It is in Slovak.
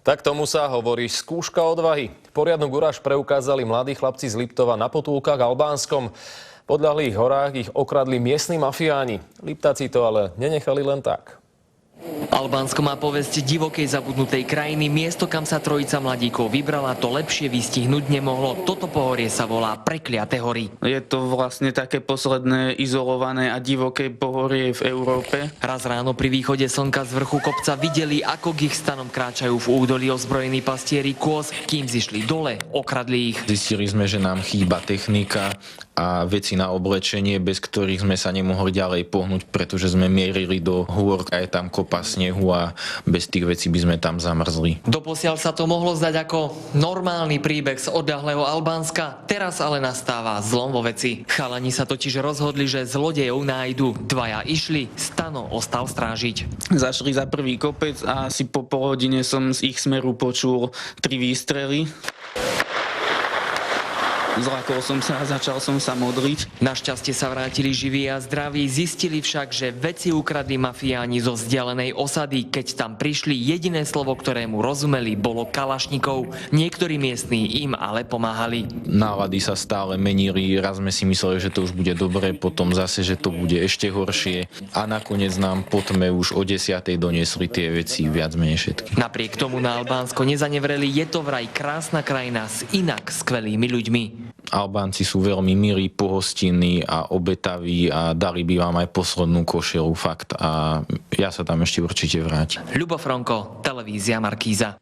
Tak tomu sa hovorí skúška odvahy. Poriadnu guráž preukázali mladí chlapci z Liptova na potulkách Albánskom. V podľahlých horách ich okradli miestni mafiáni. Liptáci to ale nenechali len tak. Albánsko má povesť divokej zabudnutej krajiny. Miesto, kam sa trojica mladíkov vybrala, to lepšie vystihnúť nemohlo. Toto pohorie sa volá Prekliaté hory. Je to vlastne také posledné izolované a divoké pohorie v Európe. Raz ráno pri východe slnka z vrchu kopca videli, ako k ich stanom kráčajú v údolí ozbrojení pastieri kôz. Kým zišli dole, okradli ich. Zistili sme, že nám chýba technika a veci na oblečenie, bez ktorých sme sa nemohli ďalej pohnúť, pretože sme mierili do hôr a je tam kopa snehu a bez tých vecí by sme tam zamrzli. Doposiaľ sa to mohlo zdať ako normálny príbeh z odľahlého Albánska, teraz ale nastáva zlom vo veci. Chalani sa totiž rozhodli, že zlodejov nájdu. Dvaja išli, Stano ostal strážiť. Zašli za prvý kopec a asi po pol hodine som z ich smeru počul 3 výstrely. Zlakol som sa a začal som sa modliť. Našťastie sa vrátili živí a zdraví, zistili však, že veci ukradli mafiáni zo vzdialenej osady. Keď tam prišli, jediné slovo, ktorému rozumeli, bolo kalašnikov. Niektorí miestni im ale pomáhali. Nálady sa stále menili, raz sme si mysleli, že to už bude dobre, potom zase, že to bude ešte horšie. A nakoniec nám po tme už o 10:00 doniesli tie veci viac menej všetky. Napriek tomu na Albánsko nezanevreli, je to vraj krásna krajina s inak skvelými ľuďmi. Albánci sú veľmi milí, pohostinní a obetaví a dali by vám aj poslednú košelu, fakt. A ja sa tam ešte určite vrátim. Ľubo Fronko, televízia Markíza.